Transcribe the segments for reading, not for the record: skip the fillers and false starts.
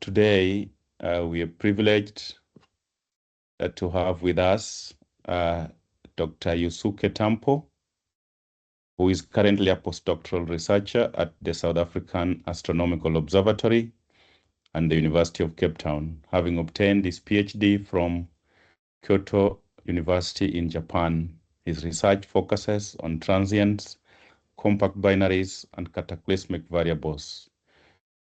today we are privileged to have with us Dr. Yusuke Tampo, who is currently a postdoctoral researcher at the South African Astronomical Observatory and the University of Cape Town, having obtained his PhD from Kyoto University in Japan. His research focuses on transients, compact binaries, and cataclysmic variables.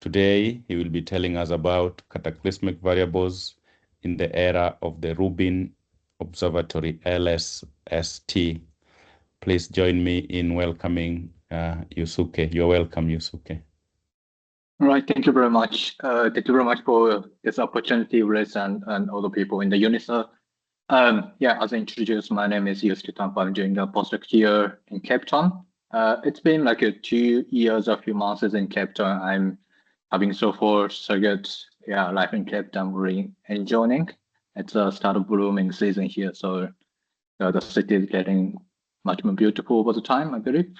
Today, he will be telling us about cataclysmic variables in the era of the Rubin Observatory, LSST. Please join me in welcoming Yusuke. You're welcome, Yusuke. All right, thank you very much. Thank you very much for this opportunity, Liz, and all the people in the UNISA. As I introduced, my name is Yusuke Tampo. I'm doing a postdoc here in Cape Town. It's been like 2 years, a few months in Cape Town. I'm having so far so good. Life in Cape Town, really enjoying. It's a start of blooming season here, so the city is getting much more beautiful over the time, I believe.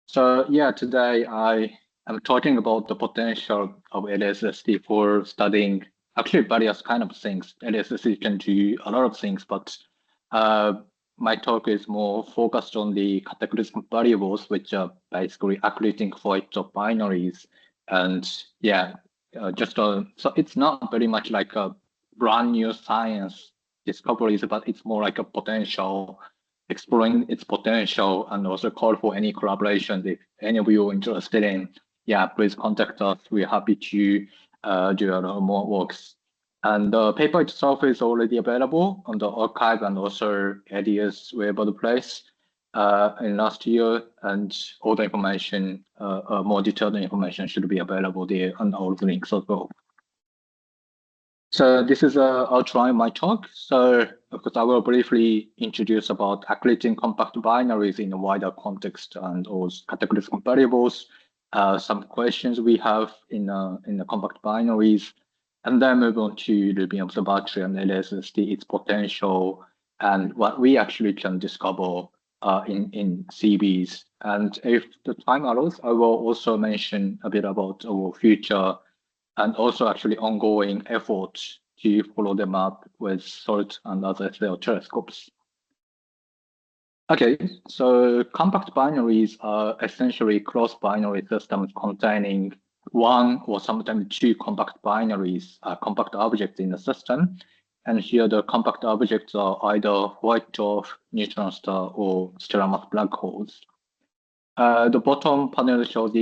So today I'm talking about the potential of LSST for studying actually various kind of things. LSST can do a lot of things, but my talk is more focused on the cataclysmic variables, which are basically accreting flights of binaries. And so it's not very much like a brand new science discoveries, but it's more like a potential, exploring its potential, and also call for any collaboration. If any of you are interested in, please contact us. We're happy to do a lot more works. And the paper itself is already available on the archive and also ADS Weibo place in last year, and all the information, more detailed information should be available there on all the links as well. So this is outline my talk. So of course, I will briefly introduce about accreting compact binaries in a wider context and also cataclysmic variables, some questions we have in the compact binaries, and then move on to Rubin Observatory and LSST, its potential, and what we actually can discover in CVs. And if the time allows, I will also mention a bit about our future and also actually ongoing efforts to follow them up with SALT and other SL telescopes. Okay, so compact binaries are essentially cross-binary systems containing one or sometimes two compact binaries, compact objects in the system. And here the compact objects are either white dwarf, neutron star, or stellar mass black holes. The bottom panel shows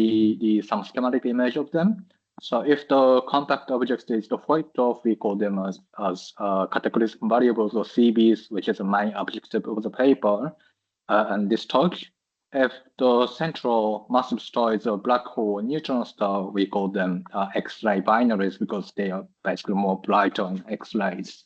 some schematic image of them. So if the compact object is the white dwarf, we call them as cataclysmic variables or CVs, which is the main objective of the paper and this talk. If the central massive star is a black hole or neutron star, we call them X-ray binaries because they are basically more brighter on X-rays.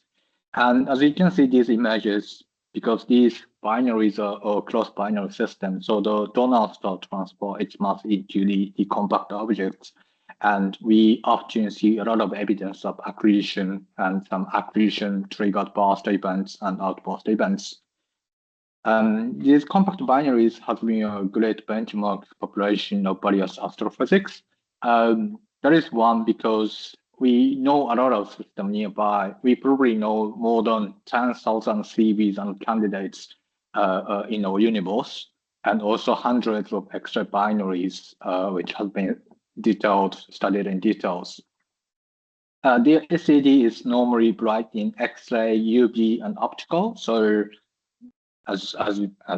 And as you can see these images, because these binaries are cross-binary systems, so the donor star transport its mass into the compact objects. And we often see a lot of evidence of accretion and some accretion triggered burst events and outburst events. These compact binaries have been a great benchmark population of various astrophysics. That is one because we know a lot of systems nearby. We probably know more than 10,000 CVs and candidates in our universe, and also hundreds of extra binaries, which have been studied in details. The SED is normally bright in X-ray, UV, and optical. So as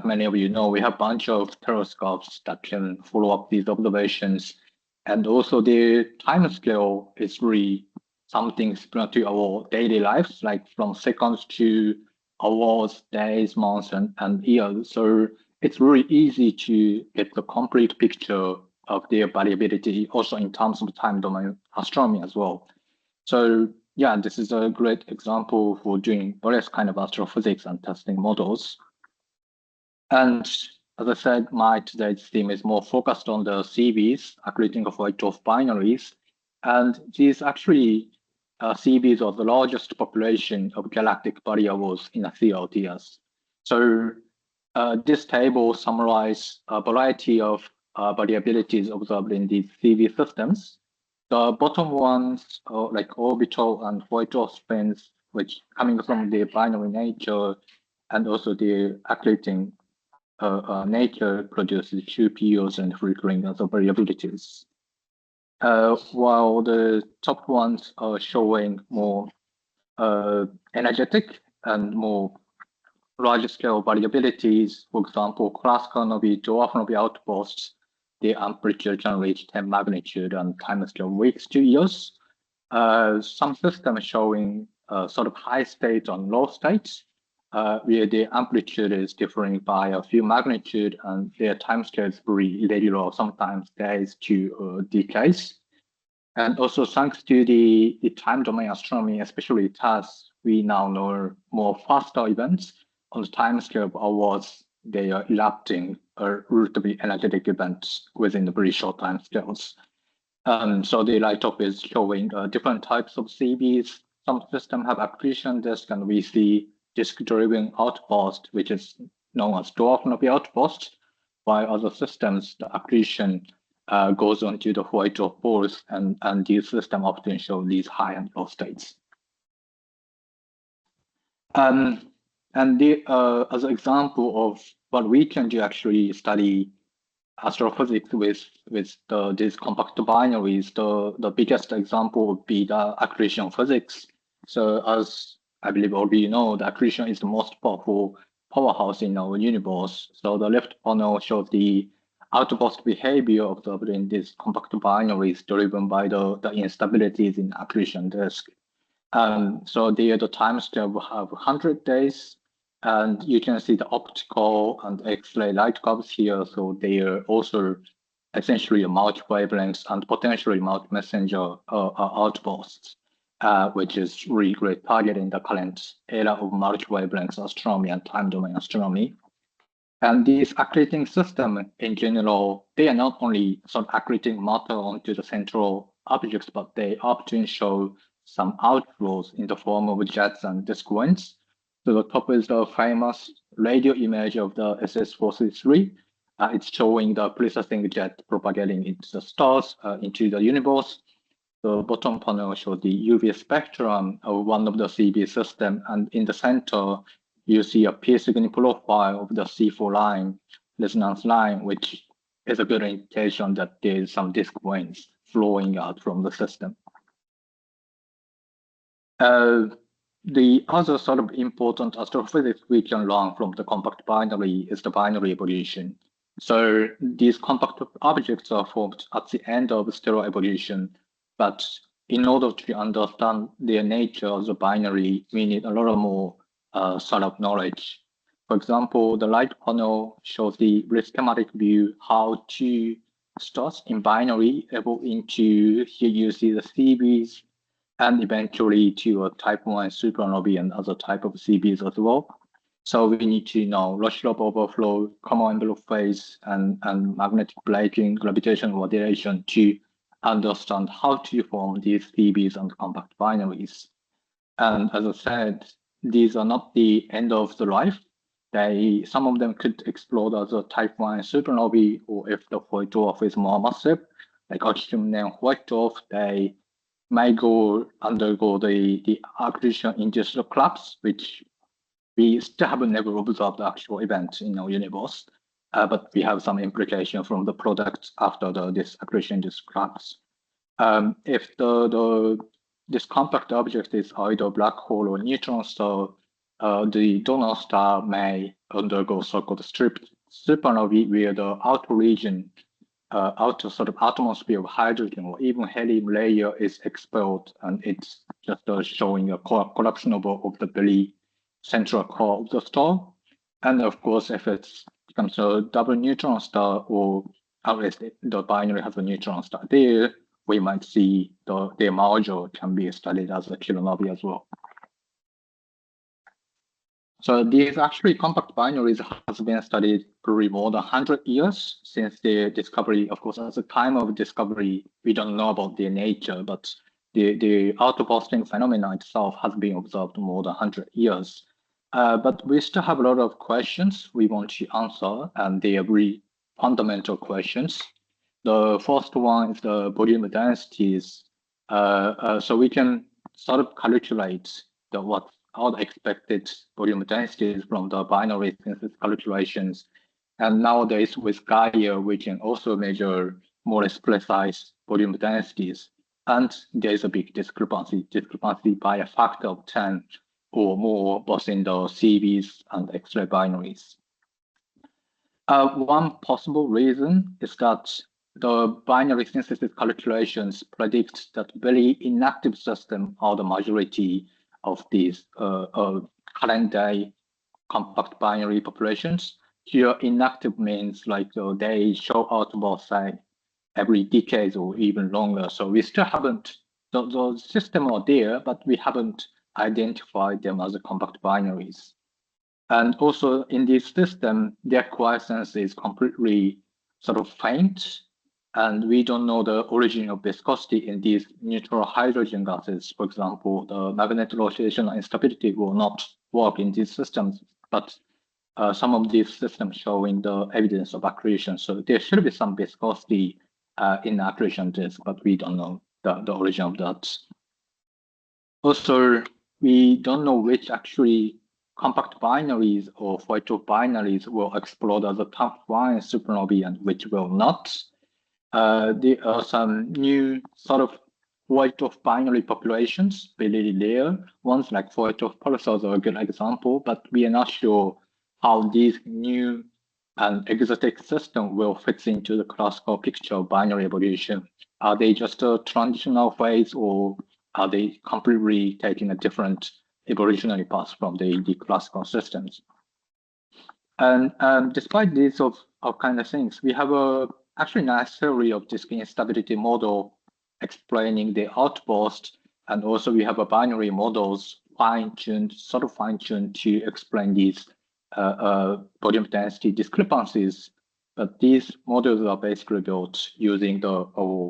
many of you know, we have a bunch of telescopes that can follow up these observations. And also the time scale is really something similar to our daily lives, like from seconds to hours, days, months, and years. So it's really easy to get the complete picture of their variability, also in terms of time domain astronomy as well. So this is a great example for doing various kind of astrophysics and testing models. And as I said, today's theme is more focused on the CVs, accreting of white dwarf binaries. And these actually CVs are the largest population of galactic variables in a field, yes. So this table summarizes a variety of variabilities observed in these CV systems. The bottom ones are like orbital and white dwarf spins, which coming from the binary nature, and also the accreting nature produces QPUs and flickering other variabilities. While the top ones are showing more energetic and more large-scale variabilities. For example, classical Novi dwarf Novi outposts, the amplitude can reach 10 magnitude and timescale weeks to years. Some systems showing sort of high state and low states, where the amplitude is differing by a few magnitude and their timescale is very irregular, sometimes days to decades. And also thanks to the time domain astronomy, especially TAS, we now know more faster events on the time scale of hours. They are erupting or relatively energetic events within the very short time scales. So the light up is showing different types of CBs. Some systems have accretion disk, and we see disk-driven outburst, which is known as dwarf Novi outburst, while other systems, the accretion goes on to the white dwarf balls, and these systems often show these high and low states. And as an example of what we can do, actually study astrophysics with these compact binaries, the biggest example would be the accretion physics. So as I believe all of you know, the accretion is the most powerful powerhouse in our universe. So the left panel shows the outburst behavior observed in these compact binaries driven by the instabilities in accretion disk. So there the time scale will have 100 days, and you can see the optical and X-ray light curves here. So they are also essentially multi-wavelengths and potentially multi-messenger outbursts, which is really great target in the current era of multi-wavelengths astronomy and time domain astronomy. And these accreting systems in general, they are not only sort of accreting matter onto the central objects, but they often show some outflows in the form of jets and disk winds. So the top is the famous radio image of the SS-463. It's showing the precessing jet propagating into the stars, into the universe. The bottom panel shows the UV spectrum of one of the CB system, and in the center, you see a P-signal profile of the C4 line, resonance line, which is a good indication that there is some disk winds flowing out from the system. The other sort of important astrophysics we can learn from the compact binary is the binary evolution. So these compact objects are formed at the end of stellar evolution, but in order to understand their nature as a binary, we need a lot more sort of knowledge. For example, the right panel shows the schematic view how two stars in binary evolve into, here you see the CBs, and eventually to a type 1 supernovae and other type of CBs as well. So we need to know rush lobe overflow, common envelope phase, and magnetic braking, gravitational radiation to understand how to form these CBs and compact binaries. And as I said, these are not the end of the life. Some of them could explode as a type 1 supernovae, or if the white dwarf is more massive, like oxygen and white dwarf, they may undergo the accretion-induced collapse, which we still have never observed the actual event in our universe, but we have some implication from the product after this accretion-induced collapse. If this compact object is either black hole or neutron star, the donor star may undergo so-called stripped supernovae, where the outer region, outer sort of atmosphere of hydrogen or even helium layer is expelled, and it's just showing a collapse of the very central core of the star. And of course, if it becomes a double neutron star, or at least the binary has a neutron star there, we might see their module can be studied as a kilonovae as well. So these actually compact binaries has been studied for more than 100 years since their discovery. Of course, at the time of discovery, we don't know about their nature, but the outbursting phenomena itself has been observed more than 100 years. But we still have a lot of questions we want to answer, and they are very fundamental questions. The first one is the volume densities. So we can sort of calculate what all the expected volume densities from the binary synthesis calculations. And nowadays with Gaia, we can also measure more or less precise volume densities. And there is a big discrepancy by a factor of 10 or more, both in the CVs and X-ray binaries. One possible reason is that the binary synthesis calculations predict that very inactive systems are the majority of these current day compact binary populations. Here, inactive means like they show out about, say, every decade or even longer. So we still haven't, the system are there, but we haven't identified them as a compact binaries. And also in this system, their quiescence is completely sort of faint, and we don't know the origin of viscosity in these neutral hydrogen gases. For example, the magnetic rotational instability will not work in these systems, but some of these systems showing the evidence of accretion. So there should be some viscosity in the accretion disk, but we don't know the origin of that. Also, we don't know which actually compact binaries or white-dwarf binaries will explode as a Tampo supernovae and which will not. There are some new sort of white-dwarf binary populations, really rare ones like white-dwarf pulsars are a good example, but we are not sure how these new and exotic system will fit into the classical picture of binary evolution. Are they just a transitional phase, or are they completely taking a different evolutionary path from the classical systems? And despite these kind of things, we have a actually nice theory of disk instability model explaining the outburst, and also we have a binary models sort of fine-tuned to explain these volume density discrepancies. But these models are basically built using the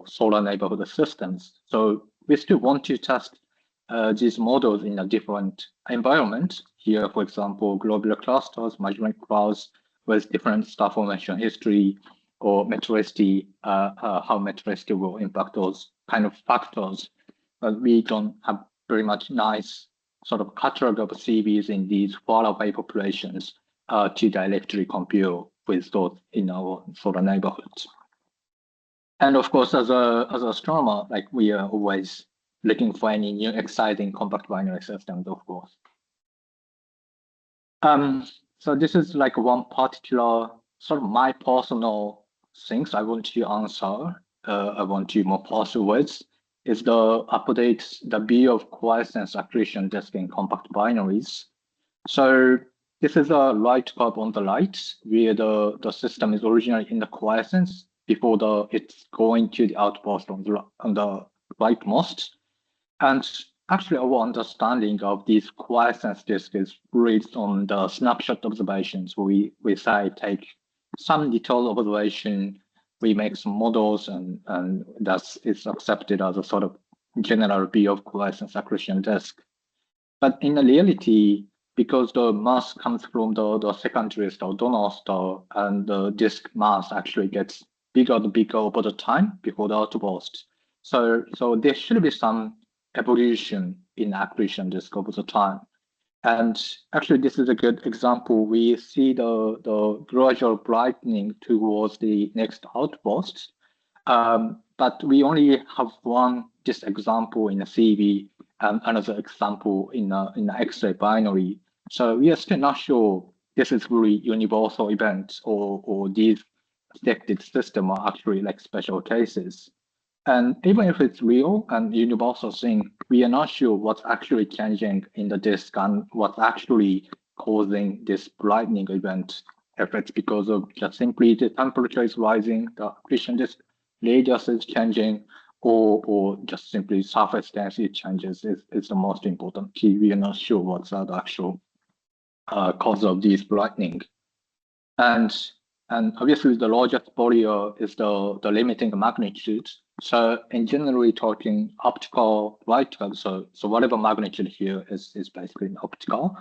solar neighborhood systems. So we still want to test these models in a different environment. Here, for example, globular clusters, measurement clouds with different star formation history, or meteoricity, how meteoricity will impact those kind of factors. But we don't have very much nice sort of catalog of CVs in these faraway populations to directly compare with those in our solar neighborhoods. And of course, as an astronomer, like we are always looking for any new exciting compact binary systems, of course. So this is like one particular sort of my personal things I want to answer. I want to more pursue with is the update the view of quiescence accretion disk in compact binaries. So this is a light curve on the right, where the system is originally in the quiescence before it's going to the outburst on the rightmost. And actually, our understanding of these quiescence disks is based on the snapshot observations. We say take some detailed observation, we make some models, and thus it's accepted as a sort of general view of quiescence accretion disk. But in reality, because the mass comes from the secondary star, donor star, and the disk mass actually gets bigger and bigger over the time before the outburst. So there should be some evolution in accretion disk over the time. And actually, this is a good example. We see the gradual brightening towards the next outburst. But we only have this example in a CV and another example in an X-ray binary. So we are still not sure this is really universal events or these detected systems are actually like special cases. And even if it's real and universal thing, we are not sure what's actually changing in the disk and what's actually causing this brightening event. If it's because of just simply the temperature is rising, the accretion disk radius is changing, or just simply surface density changes is the most important key. We are not sure what's the actual cause of this brightening. And obviously the largest barrier is the limiting magnitude. So in generally talking optical light curve, so whatever magnitude here is basically optical.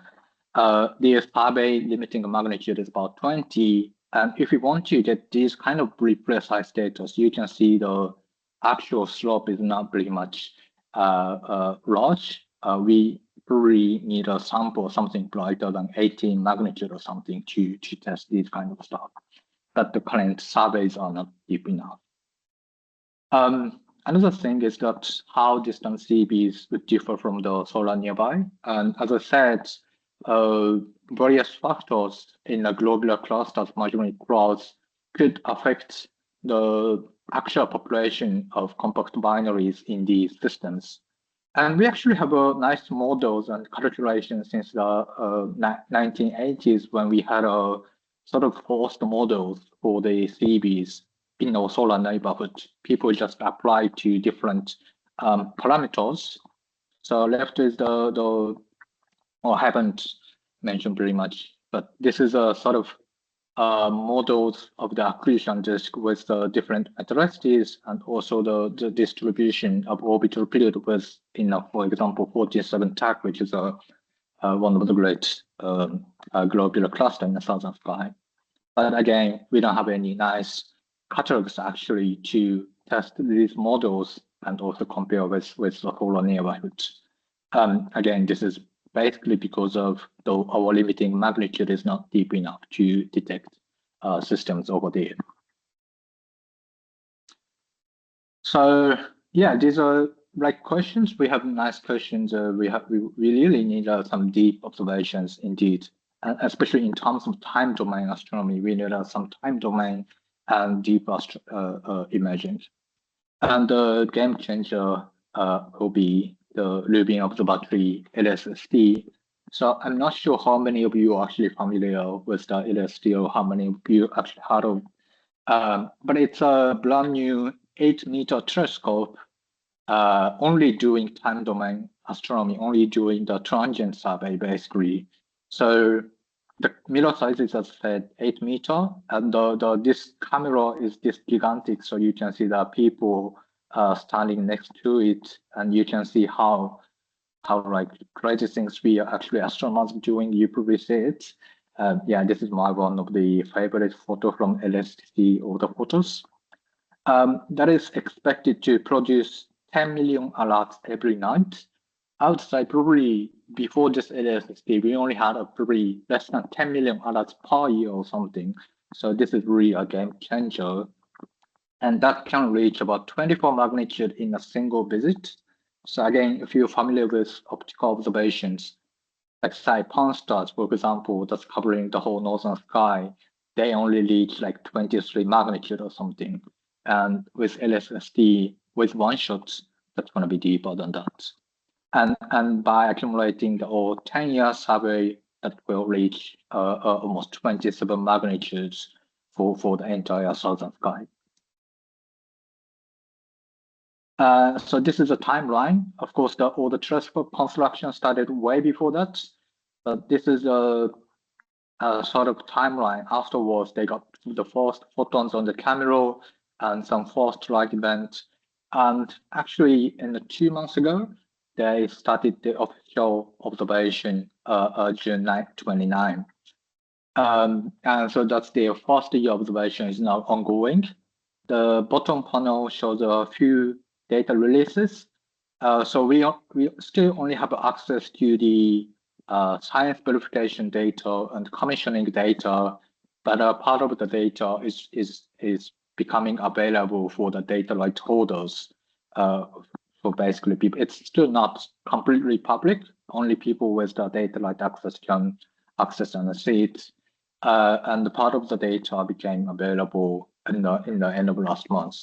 The survey limiting magnitude is about 20, And if you want to get these kind of very precise data, so you can see the actual slope is not very much large. We probably need a sample something brighter than 18 magnitude or something to test these kind of stuff. But the current surveys are not deep enough. Another thing is that how distant CBs would differ from the solar nearby. And as I said, various factors in the globular clusters measuring clouds could affect the actual population of compact binaries in these systems. And we actually have a nice models and calculations since the 1980s when we had a sort of forced models for the CBs in our solar neighborhood. People just apply to different parameters. So left is the or I haven't mentioned very much, but this is a sort of models of the accretion disk with the different addresses and also the distribution of orbital period with, for example, 47 TAC, which is one of the great globular cluster in the southern sky. But again, we don't have any nice catalogs actually to test these models and also compare with the solar neighborhood. Again, this is basically because of our limiting magnitude is not deep enough to detect systems over there. So yeah, these are like questions. We have nice questions. We really need some deep observations indeed, and especially in terms of time domain astronomy. We need some time domain and deep imaging. And the game changer will be the Rubin Observatory LSST. So I'm not sure how many of you are actually familiar with the LSST or how many of you actually heard of. But it's a brand new 8-meter telescope, only doing time domain astronomy, only doing the transient survey basically. So the mirror size is, as I said, 8-meter, and this camera is this gigantic, so you can see the people standing next to it, and you can see how like crazy things we are actually astronomers doing. You probably see it. Yeah, this is one of the favorite photo from LSST or the photos. That is expected to produce 10 million alerts every night. Outside, probably before this LSST, we only had probably less than 10 million alerts per year or something. So this is really a game changer. And that can reach about 24 magnitude in a single visit. So again, if you're familiar with optical observations, like say Pan stars, for example, that's covering the whole northern sky, they only reach like 23 magnitude or something. And with LSST, with one shot, that's going to be deeper than that. And by accumulating the 10-year survey, that will reach almost 27 magnitudes for the entire southern sky. So this is a timeline. Of course, all the telescope construction started way before that, but this is a sort of timeline. Afterwards, they got the first photons on the camera and some first light event. And actually, 2 months ago, they started the official observation June 29. And so that's their first year observation is now ongoing. The bottom panel shows a few data releases. So we still only have access to the science verification data and commissioning data, but a part of the data is becoming available for the data right holders. So basically, people, it's still not completely public. Only people with the data right access can access and see it. And the part of the data became available in the end of last month.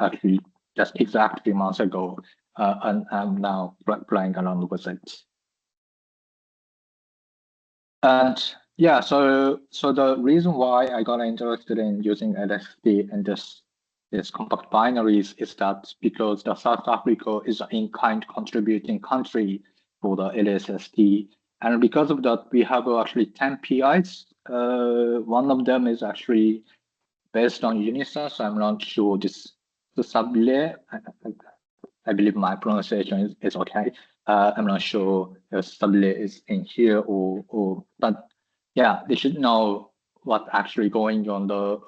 Actually, just exactly months ago, and I'm now playing around with it. And yeah, so the reason why I got interested in using LSST and this compact binaries is that because the South Africa is an in-kind contributing country for the LSST, and because of that, we have actually 10 PIs. One of them is actually based on UNISA, so I'm not sure the Sablé, I believe my pronunciation is okay. I'm not sure if Sablé is in here but yeah, they should know what's actually going on the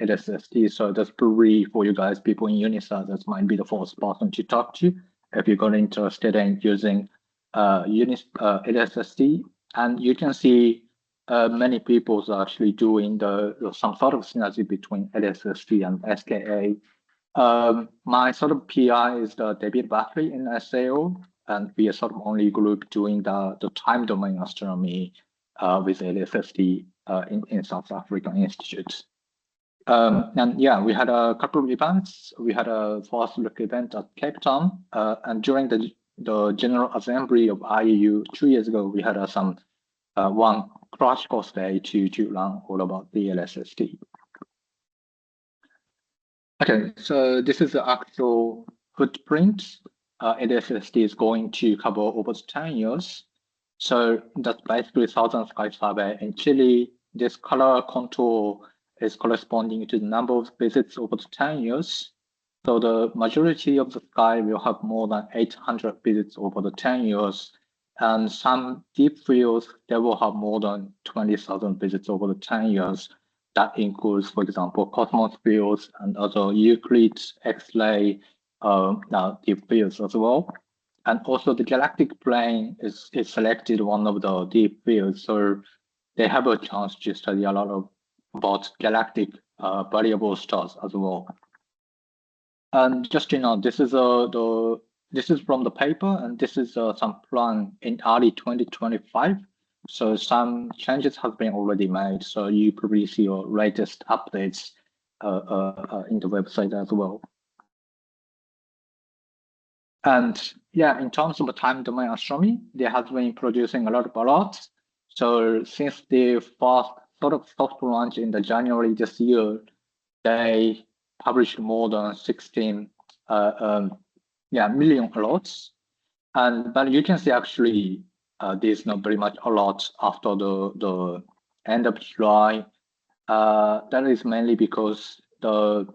LSST. So that's probably for you guys, people in UNISA, that might be the first person to talk to if you're going interested in using LSST. And you can see many people are actually doing some sort of synergy between LSST and SKA. My sort of PI is the David Battery in SAO, and we are sort of only group doing the time domain astronomy with LSST in South African institutes. And yeah, we had a couple of events. We had a first look event at Cape Town, and during the General Assembly of IAU 2 years ago, we had some one crash course day to learn all about the LSST. Okay, so this is the actual footprint LSST is going to cover over 10 years. So that's basically Southern Sky Survey in Chile. This color contour is corresponding to the number of visits over the 10 years. So the majority of the sky will have more than 800 visits over the 10 years. And some deep fields, they will have more than 20,000 visits over the 10 years. That includes, for example, Cosmos fields and other Euclid, X-ray, deep fields as well. And also the galactic plane is selected one of the deep fields. So they have a chance to study a lot about galactic variable stars as well. And just this is this is from the paper, and this is some plan in early 2025. So some changes have been already made. So you probably see your latest updates in the website as well. And yeah, in terms of time domain astronomy, they have been producing a lot of ballots. So since the first sort of soft launch in the January this year, they published more than 16 million alerts. But you can see actually there's not very much alerts after the end of July. That is mainly because the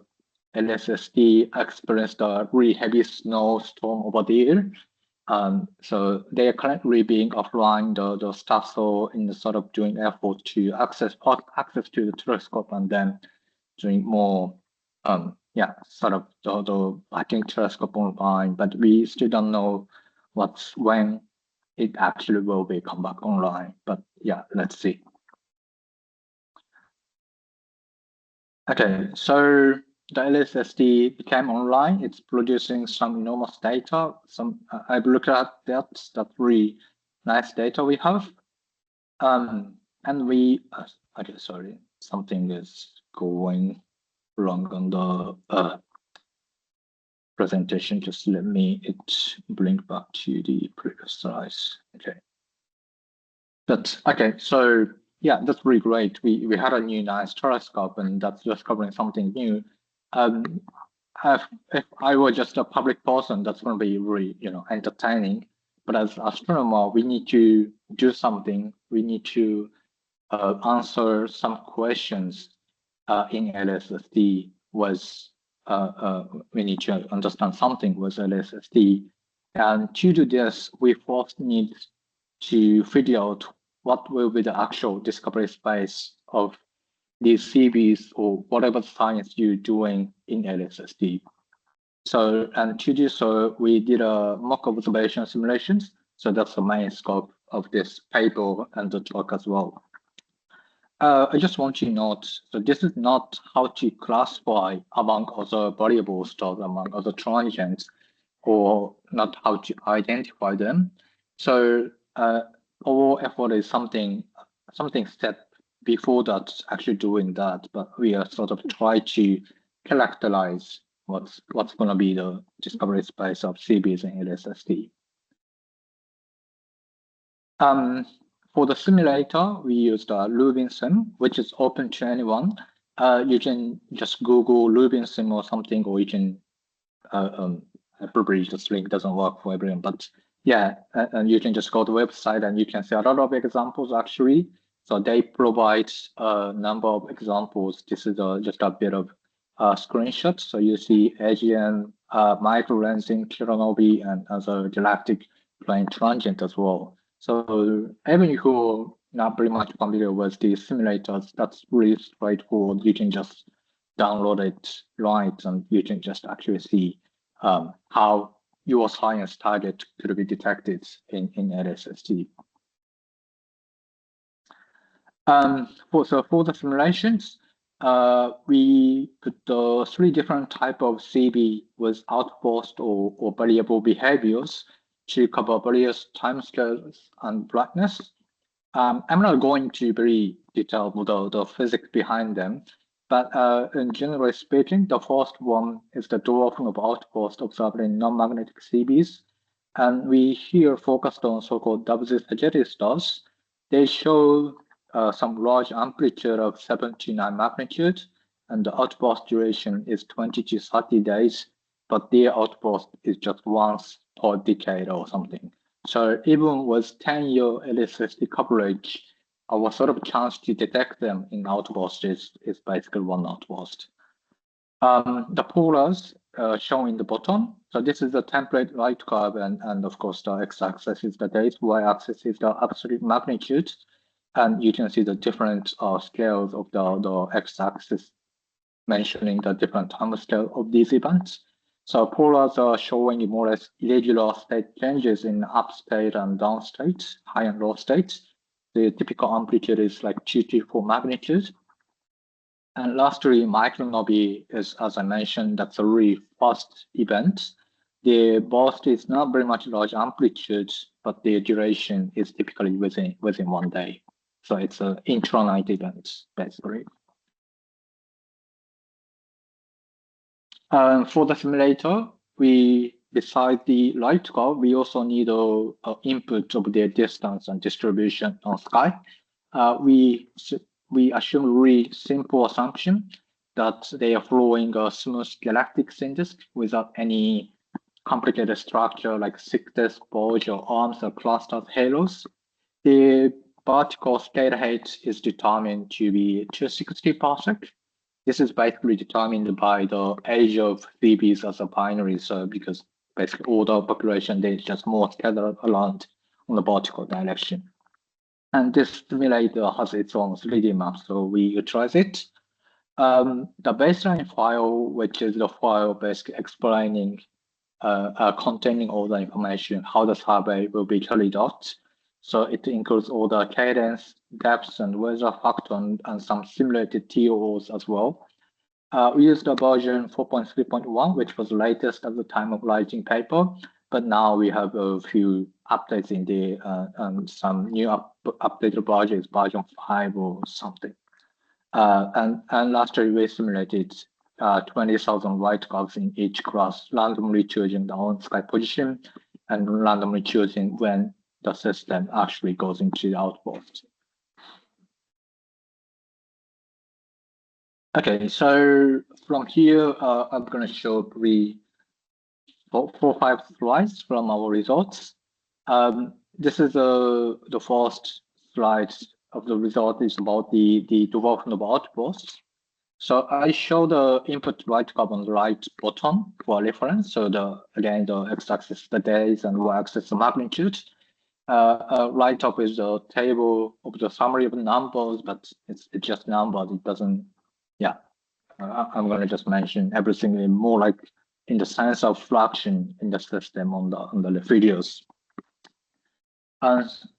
LSST experienced a really heavy snowstorm over there. So they are currently being offline the staff so in the sort of doing effort to access to the telescope and then doing more sort of the backing telescope online, but we still don't know when it actually will be come back online. But yeah, let's see. Okay, so the LSST became online. It's producing some enormous data. I've looked at that. That's really nice data we have. And we okay, sorry, something is going wrong on the presentation. Just let me blink back to the previous slides. Okay. But okay, so yeah, that's really great. We had a new nice telescope, and that's just covering something new. If I were just a public person, that's going to be really entertaining. But as astronomer, we need to do something. We need to answer some questions in LSST. We need to understand something with LSST, and to do this, we first need to figure out what will be the actual discovery space of these CBs or whatever science you're doing in LSST. So, and to do so, we did a mock observation simulations. So that's the main scope of this paper and the talk as well. I just want to note, so this is not how to classify among other variable stars, among other transients, or not how to identify them. So our effort is something step before that, actually doing that, but we are sort of try to characterize what's going to be the discovery space of CBs in LSST. For the simulator, we used Rubin sim, which is open to anyone. You can just Google Rubin sim or something, or you can probably this link doesn't work for everyone, but yeah, and you can just go to the website and you can see a lot of examples actually. So they provide a number of examples. This is just a bit of screenshot. So you see AGN, microlensing, Chironovi, and other galactic plane transient as well. So even if you're not very much familiar with the simulators, that's really straightforward. You can just download it, right, and you can just actually see how your science target could be detected in LSST. For the simulations, we put the 3 different type of CB with outburst or variable behaviors to cover various timescales and brightness. I'm not going to very detail the physics behind them, but in generally speaking, the first one is the dwarfing of outburst observed in non-magnetic CBs. And we here focused on so-called WZ stars. They show some large amplitude of 79 magnitude, and the outburst duration is 20 to 30 days, but their outburst is just once per decade or something. So even with 10-year LSST coverage, our sort of chance to detect them in outburst is basically 1 outburst. The polars shown in the bottom. So this is the template light curve, and of course the x-axis is the date, y-axis is the absolute magnitude. And you can see the different scales of the x-axis mentioning the different time scale of these events. So polars are showing more or less irregular state changes in up state and down states, high and low states. The typical amplitude is like 2 to 4 magnitude. And lastly, micronovae is, as I mentioned, that's a really fast event. The burst is not very much large amplitude, but the duration is typically within 1 day. So it's an intranight event, basically. For the simulator, besides the light curve, we also need an input of their distance and distribution on sky. We assume a really simple assumption that they are following a smooth galactic synthesis without any complicated structure like thick disk, bulge, or arms or clusters, halos. The particle state height is determined to be 260 parsec. This is basically determined by the age of CBs as a binary. So because basically all the population, they just more scattered around on the vertical direction. And this simulator has its own 3D map, so we utilize it. The baseline file, which is the file basically explaining, containing all the information, how the survey will be carried out. So it includes all the cadence, depths, and weather factor, and some simulated TOs as well. We used the version 4.3.1, which was latest at the time of writing paper, but now we have a few updates in the some new updated versions, version 5 or something. And lastly, we simulated 20,000 light curves in each class, randomly choosing the on-sky position and randomly choosing when the system actually goes into the outburst. Okay, so from here, I'm going to show 4 or 5 slides from our results. This is the first slide of the result is about the development of outbursts. So I show the input light curve on the right bottom for reference. So again, the x-axis the days and y-axis the magnitude. Right up is the table of the summary of the numbers, but it's just numbers. It doesn't. Yeah, I'm going to just mention everything in more like in the sense of fraction in the system on the videos.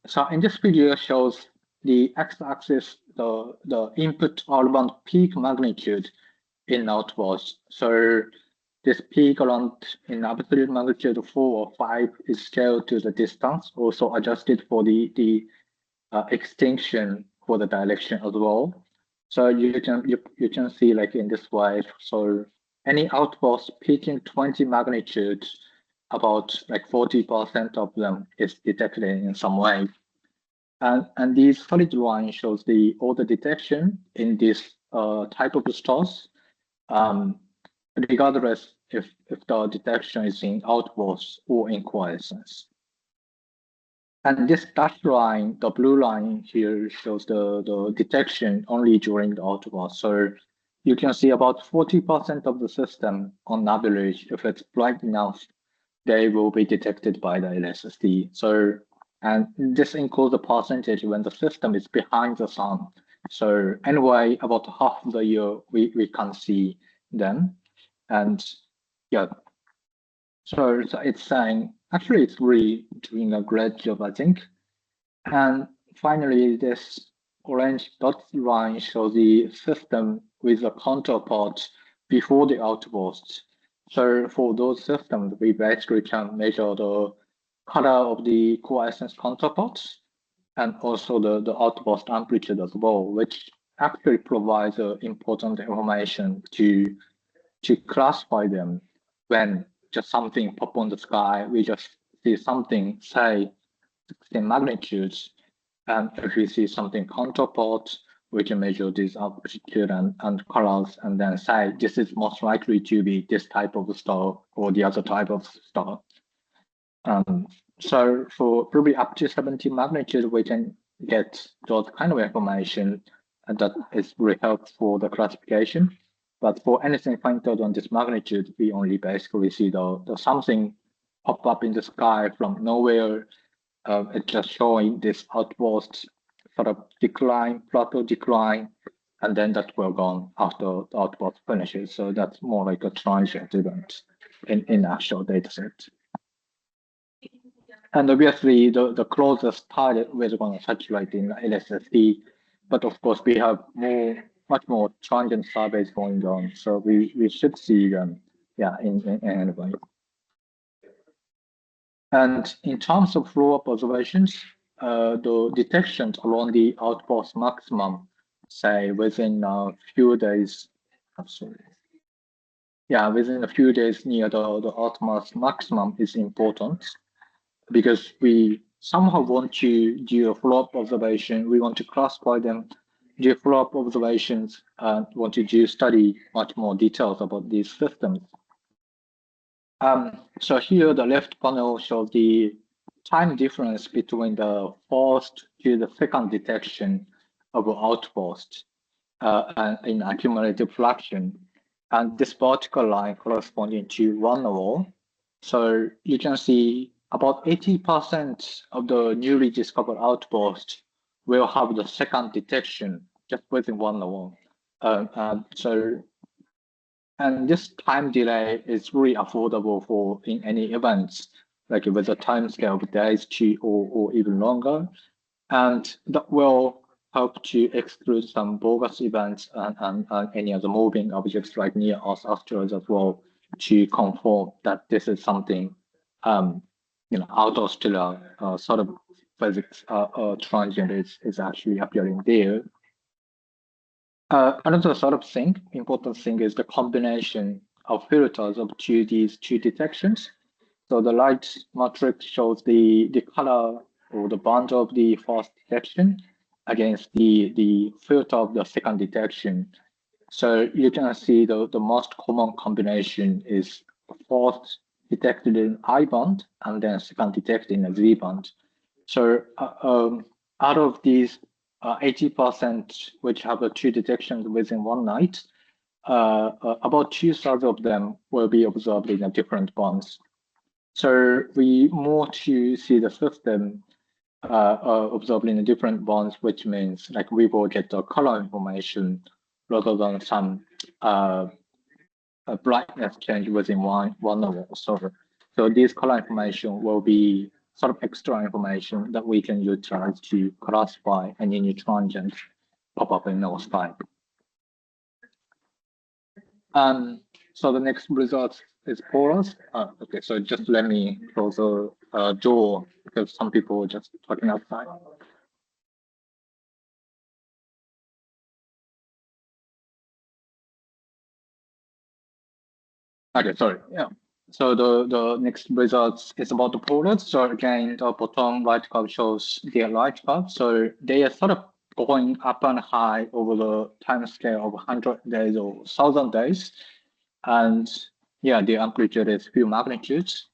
So in this video shows the x-axis, the input around peak magnitude in outburst. So this peak around in absolute magnitude 4 or 5 is scaled to the distance, also adjusted for the extinction for the direction as well. So you can see like in this way. So any outburst peaking 20 magnitude, about like 40% of them is detected in some way. And this solid line shows all the detection in this type of stars, regardless if the detection is in outbursts or in quiescence. And this dashed line, the blue line here shows the detection only during the outburst. So you can see about 40% of the system on average, if it's bright enough, they will be detected by the LSST. So And this includes the percentage when the system is behind the sun. So anyway, about half of the year, we can see them. And yeah, so it's saying, actually, it's really doing a great job, I think. And finally, this orange dot line shows the system with a counterpart before the outburst. So for those systems, we basically can measure the color of the quiescence counterparts and also the outburst amplitude as well, which actually provides important information to classify them. When just something pop on the sky, we just see something, say, 16 magnitudes, and if we see something counterpart, we can measure this amplitude and colors, and then say this is most likely to be this type of star or the other type of star. So for probably up to 70 magnitude, we can get those kind of information, and that is really helpful for the classification. But for anything pointed on this magnitude, we only basically see the something pop up in the sky from nowhere. It's just showing this outburst sort of decline, plateau decline, and then that will go on after the outburst finishes. So that's more like a transient event in actual data set. And obviously, the closest target we're going to saturate in LSST, but of course, we have much more transient surveys going on, so we should see them, yeah, in anyway. And in terms of follow-up observations, the detections along the outburst maximum, say within a few days, within a few days near the outburst maximum is important, because we somehow want to do a follow-up observation. We want to classify them, do follow-up observations, and want to do study much more details about these systems. So here, the left panel shows the time difference between the first to the second detection of outburst in accumulated fraction. And this vertical line corresponding to 1 hour. So you can see about 80% of the newly discovered outbursts will have the second detection just within 1 hour. And this time delay is really affordable for in any events, like with a time scale of days to or even longer. And that will help to exclude some bogus events and any other moving objects like near Earth asteroids as well, to confirm that this is something, out of stellar sort of physics transient is actually appearing there. Another sort of thing, important thing, is the combination of filters of these two detections. So the light matrix shows the color or the band of the first detection against the filter of the second detection. So you can see the most common combination is first detected in I band and then second detected in a Z band. So out of these 80% which have the two detections within one night, about 2/3 of them will be observed in a different bands. So we more to see the system observed in a different bands, which means like we will get the color information rather than some brightness change within one hour. So this color information will be sort of extra information that we can utilize to classify any new transients pop up in our sky. So the next result is porous. Okay, so just let me close the door because some people are just talking outside. Okay, sorry. Yeah. So the next result is about the porous. So again, the bottom right curve shows their light curve. So they are sort of going up and high over the time scale of 100 days or 1,000 days. And yeah, the amplitude is few magnitudes.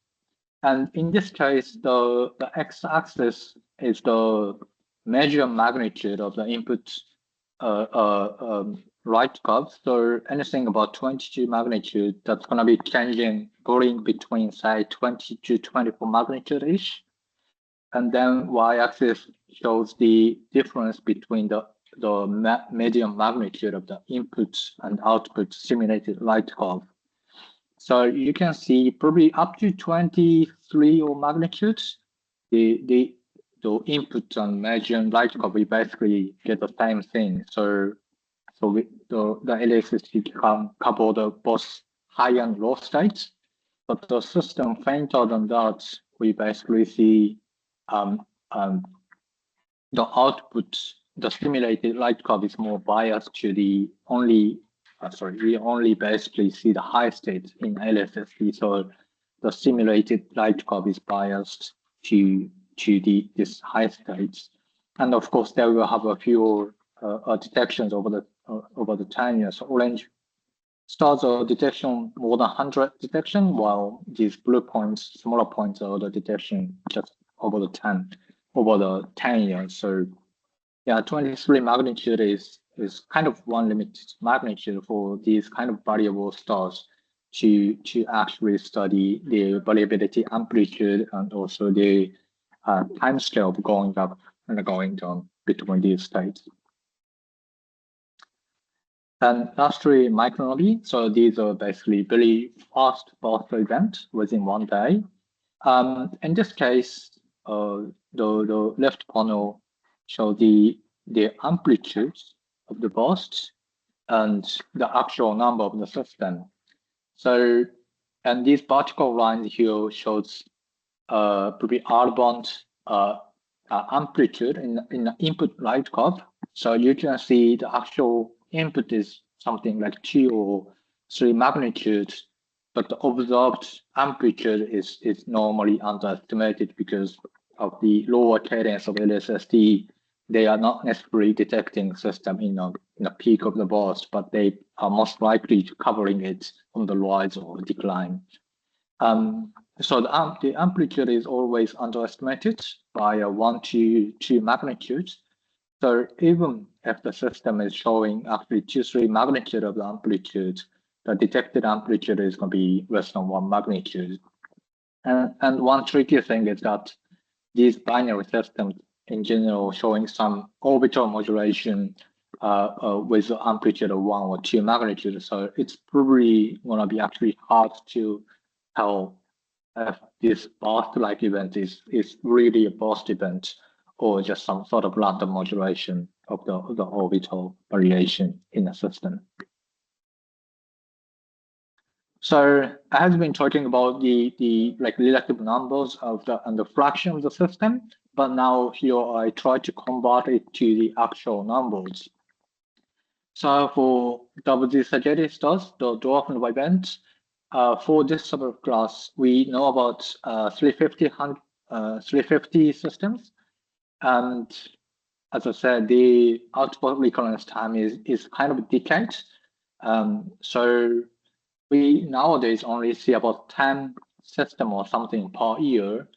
And in this case, the x-axis is the measure magnitude of the input light curve. So anything about 22 magnitude, that's going to be changing, going between say 20 to 24 magnitude-ish. And then y-axis shows the difference between the median magnitude of the input and output simulated light curve. So you can see probably up to 23 or magnitudes, the input and median light curve, we basically get the same thing. So the LSST can cover the both high and low states, but the system fainter than that, we basically see the output, the simulated light curve is more biased to the we only basically see the high states in LSST. So the simulated light curve is biased to this high states. And of course, there will have a few detections over the 10 years. So orange stars are detection more than 100 detection, while these blue points, smaller points, are the detection just over the 10 years. So yeah, 23 magnitude is kind of one limited magnitude for these kind of variable stars to actually study the variability amplitude and also the time scale of going up and going down between these states. And lastly, micronovae. So these are basically very fast burst event within one day. In this case, the left panel show the amplitude of the burst and the actual number of the system. So, and these vertical lines here shows probably R-band amplitude in the input light curve. So you can see the actual input is something like 2 or 3 magnitudes, but the observed amplitude is normally underestimated because of the lower cadence of LSST. They are not necessarily detecting system in a peak of the burst, but they are most likely covering it on the rise or decline. So the amplitude is always underestimated by a 1 to 2 magnitudes. So even if the system is showing actually 2-3 magnitude of the amplitude, the detected amplitude is going to be less than 1 magnitude. And one tricky thing is that these binary systems in general showing some orbital modulation with the amplitude of 1 or 2 magnitude. So it's probably going to be actually hard to tell if this burst-like event is really a burst event or just some sort of random modulation of the orbital variation in the system. So I have been talking about the relative numbers of the fraction of the system, but now here I try to convert it to the actual numbers. So for WZ Sagittarius stars, the dwarf event, for this subclass, we know about 350 systems. And as I said, the output recurrence time is kind of a decade. So we nowadays only see about 10 systems or something per year.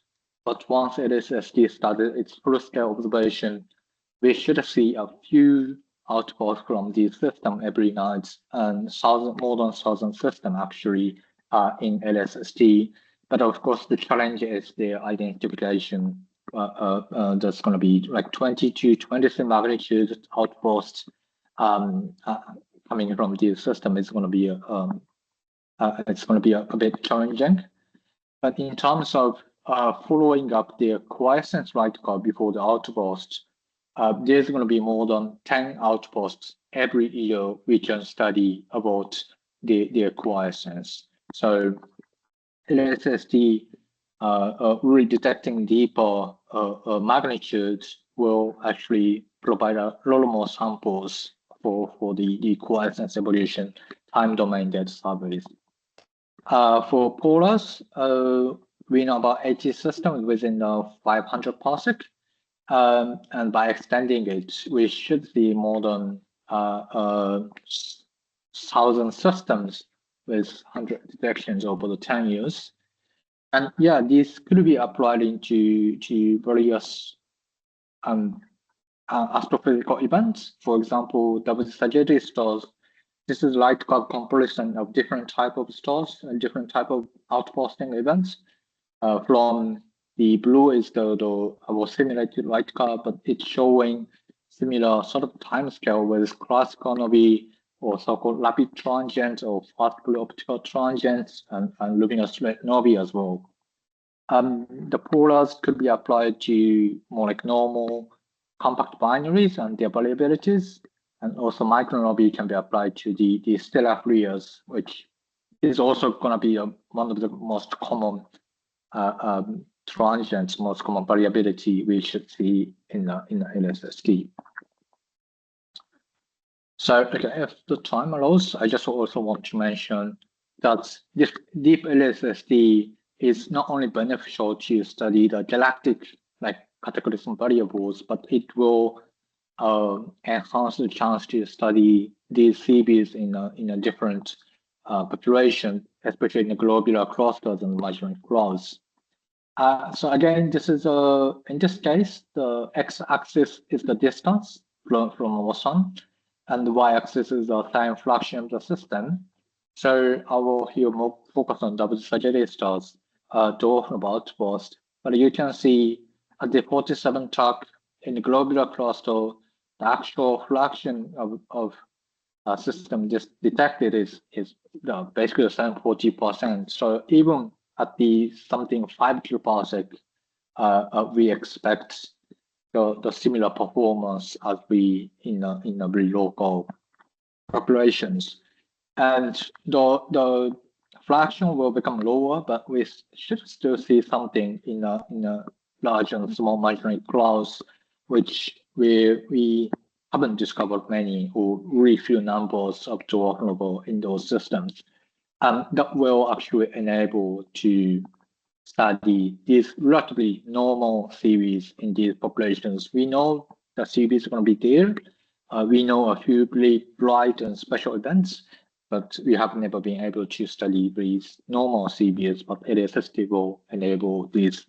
But once LSST started its full-scale observation, we should see a few outputs from these systems every night, and more than 1,000 systems actually in LSST. But of course, the challenge is the identification. That's going to be like 20 to 23 magnitude outposts coming from this system. It's going to be a bit challenging. But in terms of following up the quiescence light curve before the outpost, there's going to be more than 10 outposts every year we can study about the quiescence. So LSST really detecting deeper magnitudes will actually provide a lot more samples for the quiescence evolution time domain data surveys. For polars, we know about 80 systems within the 500 parsec. And by extending it, we should see more than 1,000 systems with 100 detections over the 10 years. And yeah, this could be applied into various astrophysical events. For example, WZ Sagittarius stars. This is light curve comparison of different type of stars and different type of outposting events from the blue is the our simulated light curve, but it's showing similar sort of time scale with classical novae or so-called rapid transients or fast blue optical transients and luminous red novae as well. The polars could be applied to more like normal compact binaries and their variabilities, and also micronovae can be applied to the stellar flares, which is also going to be one of the most common transients, most common variability we should see in the LSST. So, okay, if the time allows, I just also want to mention that this deep LSST is not only beneficial to study the galactic like cataclysm variables, but it will enhance the chance to study these CBs in a different population, especially in the globular clusters and marginal clouds. So again, this is in this case, the x-axis is the distance from our sun, and the y-axis is the time fraction of the system. So I will here more focus on double Sagittarius stars, dwarf about first. But you can see at the 47 track in the globular cluster, the actual fraction of system just detected is basically the same 40%. So even at the something 5 kiloparsec, we expect the similar performance as we in the very local populations, and the fraction will become lower, but we should still see something in a large and small marginal clouds, which we haven't discovered many or very few numbers of dwarf in those systems, and that will actually enable to study these relatively normal series in these populations. We know the series are going to be there. We know a few really bright and special events, but we have never been able to study these normal series, but LSST will enable these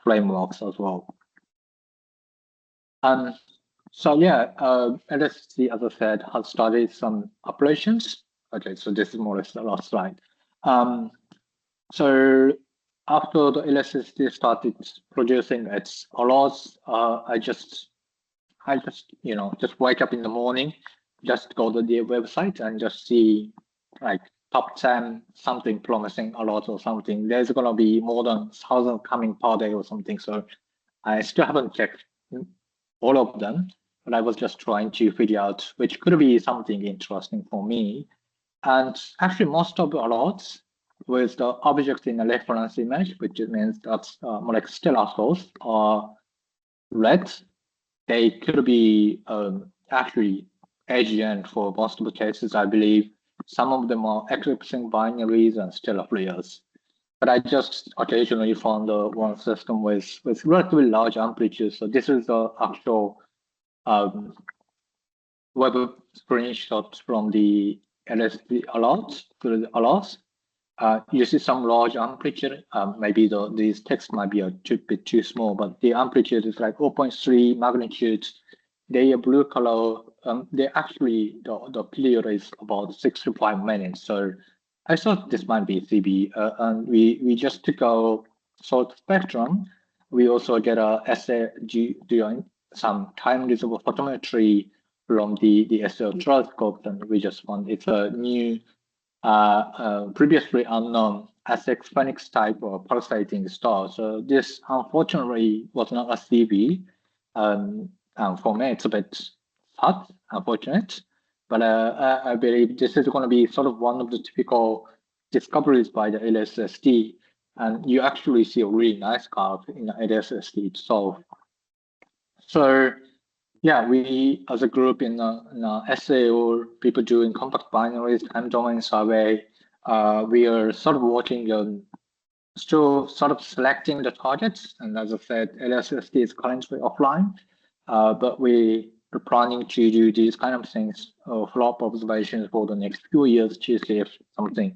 frameworks as well. So yeah, LSST, as I said, has studied some operations. Okay, so this is more or less the last slide. So after the LSST started producing its alerts, I just just wake up in the morning, just go to their website and just see like top 10 something promising alerts or something. There's gonna be more than 1,000 coming per day or something. So I still haven't checked all of them, but I was just trying to figure out which could be something interesting for me. And actually most of the alerts with the objects in a reference image, which means that's more like stellar source, are red. They could be actually AGN for most of the cases, I believe. Some of them are eclipsing binaries and stellar flares. But I just occasionally found one system with relatively large amplitudes. So this is the actual web screenshots from the LSD alerts, alerts. You see some large amplitude. Maybe these text might be a bit too small, but the amplitude is like 0.3 magnitude. They are blue color. They actually the period is about 6 to 5 minutes. So I thought this might be CB, and we just took a short spectrum. We also get a SA doing some time resolve photometry from the SL telescope, and we just found it's a new previously unknown SX Phoenix type of pulsating star. So this unfortunately was not a CB. And for me, it's a bit sad, unfortunate. But I believe this is going to be sort of one of the typical discoveries by the LSST. And you actually see a really nice curve in the LSST itself. So yeah, we as a group in SA or people doing compact binaries, time domain survey, we are sort of working on still sort of selecting the targets. And as I said, LSST is currently offline, but we are planning to do these kind of things, follow-up observations for the next few years to see if something,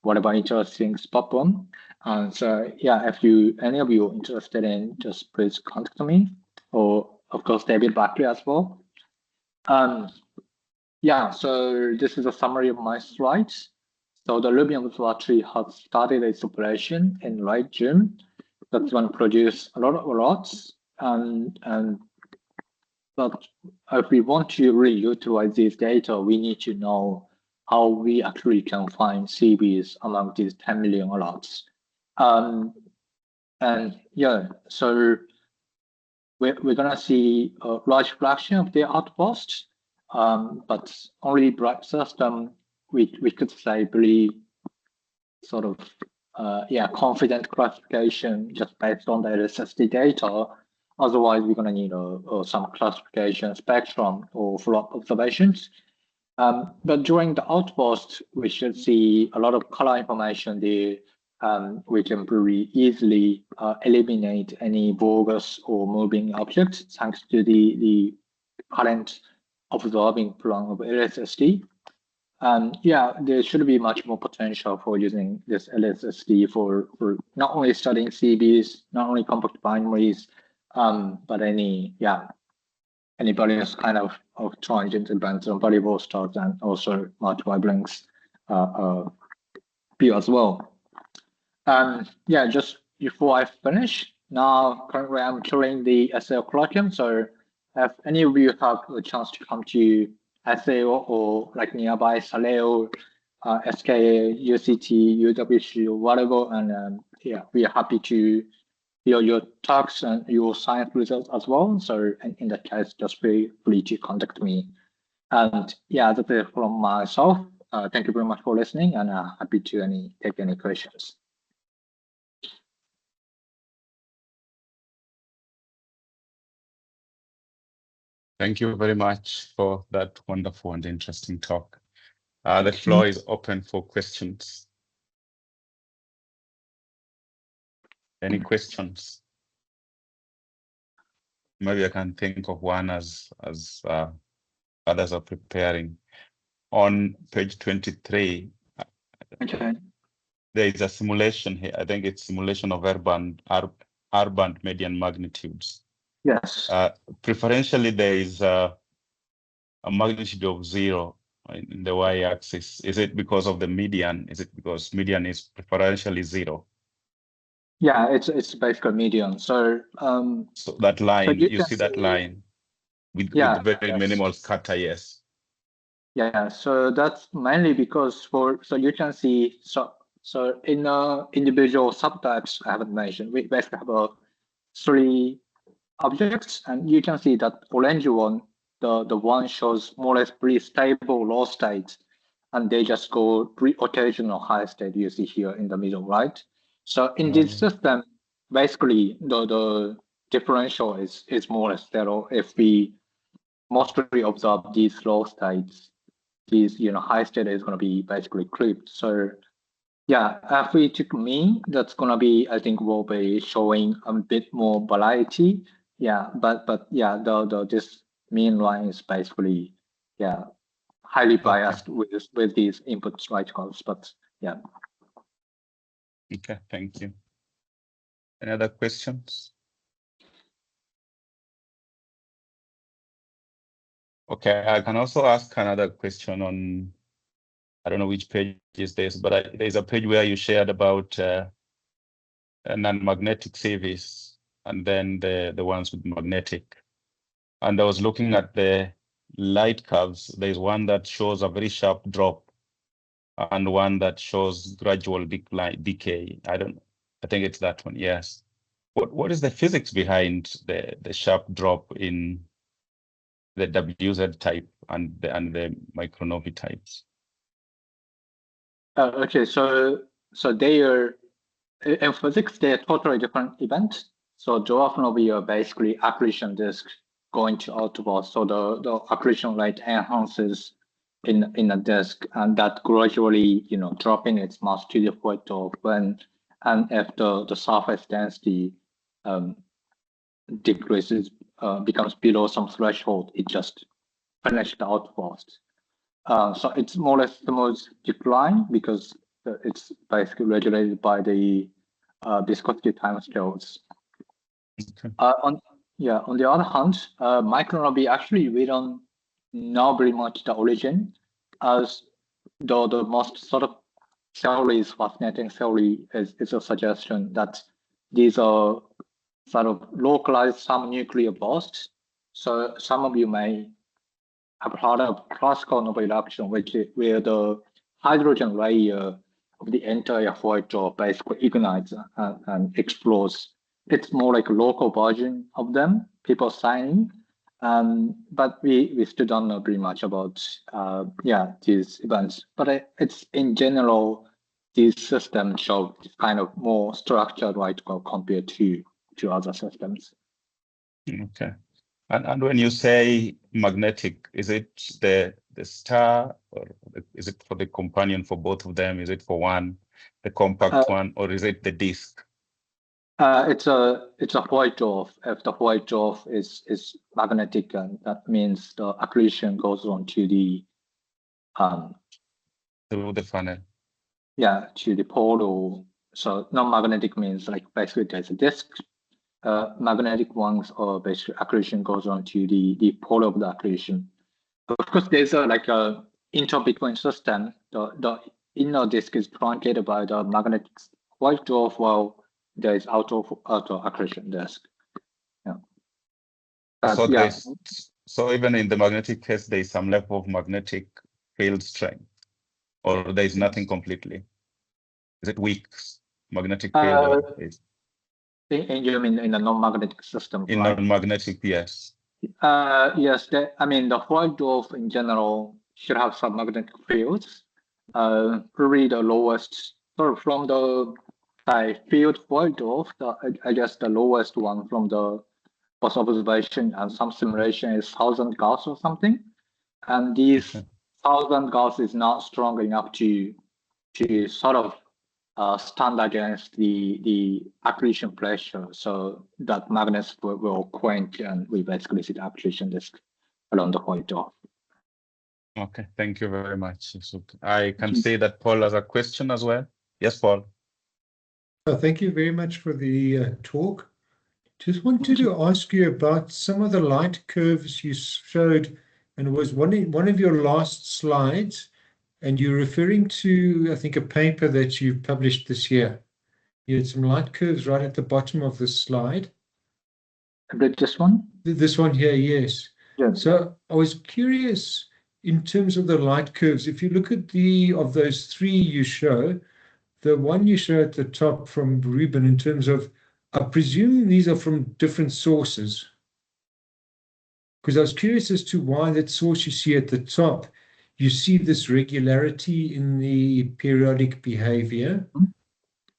whatever interesting pop on. And so yeah, if any of you are interested in, just please contact me, or of course, David Buckley as well. Yeah, so this is a summary of my slides. So the Rubin Observatory has started its operation in late June. that's going to produce a lot of lots. But if we want to really utilize this data, we need to know how we actually can find CVs among these 10 million lots. And yeah, so we're going to see a large fraction of the outposts, but only bright system, we could say really sort of confident classification just based on the LSST data. Otherwise, we're going to need some classification spectrum or follow-up observations. But during the outpost, we should see a lot of color information there. We can pretty easily eliminate any bogus or moving objects thanks to the current observing plan of LSST. There should be much more potential for using this LSST for not only studying CVs, not only compact binaries, but any various kind of transient events and variable stars and also multi wavelengths view as well. Just before I finish, now currently I'm touring the SAO colloquium. So if any of you have a chance to come to SAO or like nearby Saleo, SKA, UCT, UWC, or whatever, and we are happy to hear your talks and your science results as well. So in that case, just feel free to contact me. And that's it from myself. Thank you very much for listening, and happy to take any questions. Thank you very much for that wonderful and interesting talk. The floor is open for questions. Any questions? Maybe I can think of one as others are preparing. On page 23, okay, there is a simulation here. I think it's simulation of R-band median magnitudes. Yes. Preferentially, there is a magnitude of 0 in the y-axis. Is it because of the median? Is it because median is preferentially 0? Yeah, it's basically median. So so that line, so you see that line with very minimal scatter, yes. Yeah, so that's mainly because so you can see so in individual subtypes I haven't mentioned, we basically have 3 objects, and you can see that orange one, the one shows more or less pretty stable low states, and they just go pretty occasional high state you see here in the middle, right? So in this system, basically the differential is more or less zero if we mostly observe these low states. These high state is going to be basically clipped. So if we took mean, that's going to be, I think we'll be showing a bit more variety. But this mean line is basically highly biased with these inputs right calls. But okay, thank you. Any other questions? Okay, I can also ask another question on, I don't know which page is this, but there's a page where you shared about non-magnetic CVs and then the ones with magnetic. And I was looking at the light curves. There's one that shows a very sharp drop and one that shows gradual decay. I think it's that one, yes. What is the physics behind the sharp drop in the WZ type and the micronovae types? Okay, so they are, in physics, they're totally different events. So dwarf novae are basically accretion disk going to outwards. So the accretion rate enhances in a disk, and that gradually, dropping its mass to the point of when, and if the surface density decreases, becomes below some threshold, it just finishes the outburst. So it's more or less the most decline because it's basically regulated by the viscosity timescales. Okay. On the other hand, micronovae actually we don't know very much the origin, as though the most sort of theory is fascinating theory is a suggestion that these are sort of localized thermonuclear bursts. So some of you may have heard of classical Nobel reaction, where the hydrogen layer of the entire white dwarf basically ignites and explodes. It's more like a local version of them, people signing. But we still don't know pretty much about these events. But it's in general, these systems show kind of more structured right compared to other systems. Okay. And when you say magnetic, is it the star, or is it for the companion for both of them? Is it for one, the compact one, or is it the disk? It's a white dwarf. If the white dwarf is magnetic, and that means the accretion goes on to the through the funnel. Yeah, to the pole. So non-magnetic means like basically there's a disk. Magnetic ones, or basically accretion goes on to the pole of the accretion. Of course, there's a inter-between system. The inner disk is truncated by the magnetic white dwarf, while there is outer accretion disk. Yeah. So even in the magnetic case, there is some level of magnetic field strength, or there is nothing completely. Is it weak magnetic field? You mean in a non-magnetic system? In non-magnetic, yes. Yes, I mean the white dwarf in general should have some magnetic fields. Probably the lowest, from the field white dwarf, I guess the lowest one from the first observation and some simulation is 1,000 Gauss or something. And these 1,000 Gauss is not strong enough to sort of stand against the accretion pressure, so that magnets will quench, and we basically see the accretion disk around the white dwarf. Okay, thank you very much. I can see that Paul has a question as well. Yes, Paul. Thank you very much for the talk. Just wanted to ask you about some of the light curves you showed, and it was one of your last slides, and you're referring to, I think, a paper that you've published this year. You had some light curves right at the bottom of the slide. This one? This one here, yes. Yeah. So I was curious, in terms of the light curves, if you look at of those three you show, the one you show at the top from Rubin, in terms of, I presume these are from different sources. Because I was curious as to why that source you see at the top, you see this regularity in the periodic behavior,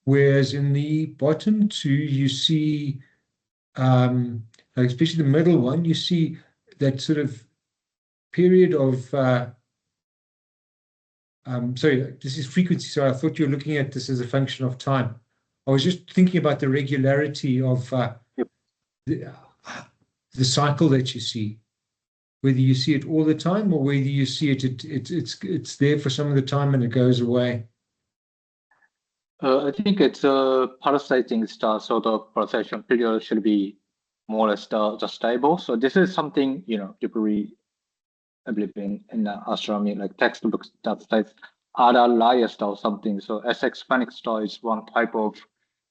whereas in the bottom two, you see, especially the middle one, you see that sort of period of, sorry, this is frequency, so I thought you were looking at this as a function of time. I was just thinking about the regularity of the cycle that you see, whether you see it all the time or whether you see it's there for some of the time and it goes away. I think it's a pulsating star, so the pulsation period should be more or less just stable. So this is something, typically, I believe in astronomy, like textbooks that says Ada star or something. So SX Phoenix star is one type of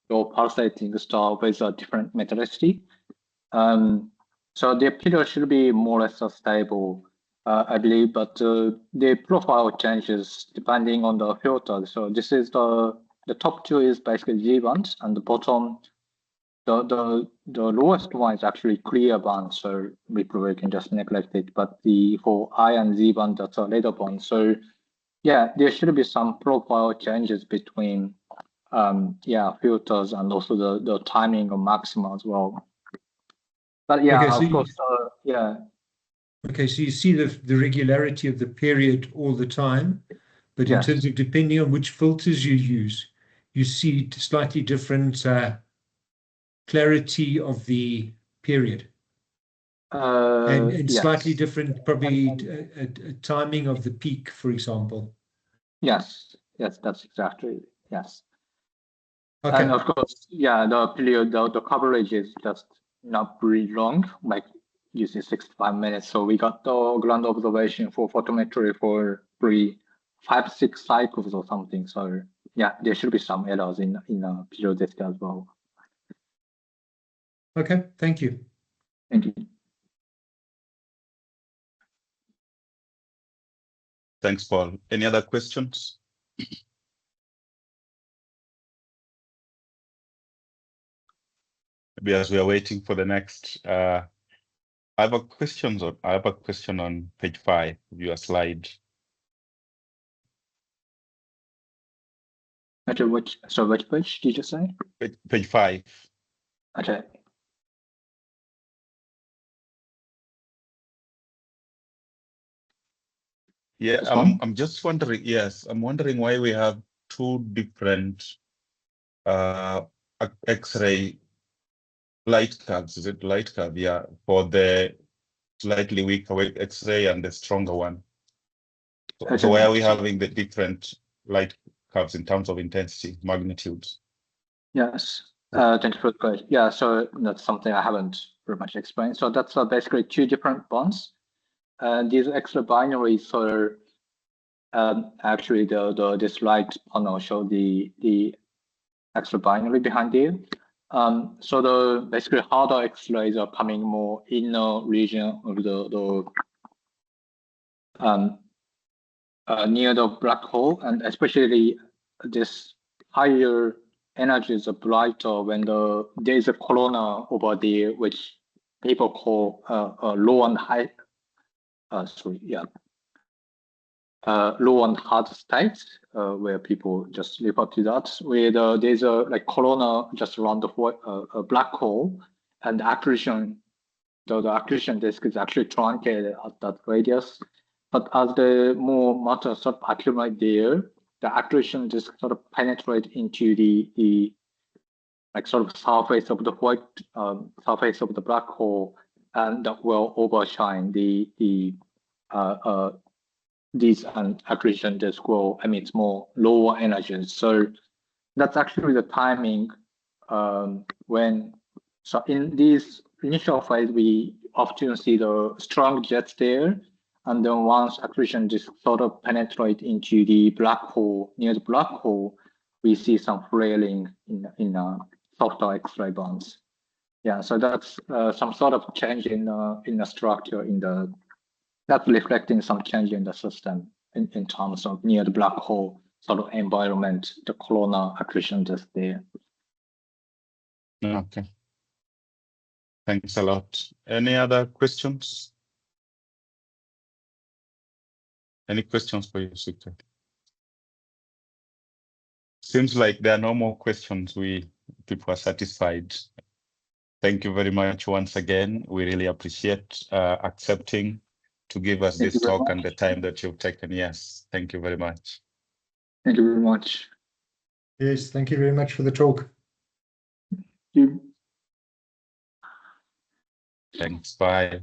pulsating star with a different metallicity. So the period should be more or less stable, I believe, but the profile changes depending on the filter. So this is the top two is basically G band, and the bottom, the lowest one is actually clear band. So we probably can just neglect it. But for I and Z band, that's a later band. So yeah, there should be some profile changes between filters and also the timing of maxima as well. But yeah, okay, so of course, yeah. Okay, so you see the regularity of the period all the time, but in terms of depending on which filters you use, you see slightly different clarity of the period. And slightly different, probably timing of the peak, for example. Yes, that's exactly, yes. Okay. And of course, the period, the coverage is just not very long, like using 65 minutes. So we got the ground observation for photometry for 5-6 cycles or something. So yeah, there should be some errors in periodicity as well. Okay, thank you. Thank you. Thanks, Paul. Any other questions? Maybe as we are waiting for the next, I have a question on page 5 of your slide. Okay, which page did you say? Page 5. Okay. Yeah, This one? I'm just wondering. Yes, I'm wondering why we have two different X-ray light curves. Is it light curve? Yeah, for the slightly weaker X-ray and the stronger one. So why are we having the different light curves in terms of intensity, magnitudes? Yes. Thank you for the question. Yeah, so that's something I haven't very much explained. So that's basically two different bonds. These extra binaries are actually this light panel show the extra binary behind it. So the basically harder X-rays are coming more inner region of the near the black hole, and especially this higher energies are brighter when there is a corona over there, which people call low and high. Low and hard states, where people just refer to that, where there's a like corona just around the black hole, and the accretion disk is actually truncated at that radius. But as the more matter sort of accumulate there, the accretion disk sort of penetrate into the like sort of surface of the white surface of the black hole, and that will overshine these accretion disk will emit more lower energies. So that's actually the timing when. So in these initial phase, we often see the strong jets there, and then once accretion disk sort of penetrate into the black hole, near the black hole, we see some flaring in softer X-ray bands. Yeah, so that's some sort of change in the structure that's reflecting some change in the system in terms of near the black hole sort of environment, the corona accretion disk there. Okay. Thanks a lot. Any other questions? Any questions for you, Yusuke? Seems like there are no more questions. People are satisfied. Thank you very much once again. We really appreciate accepting to give us this talk and the time that you've taken. Yes, thank you very much. Thank you very much. Yes, thank you very much for the talk. Thank you. Thanks. Bye.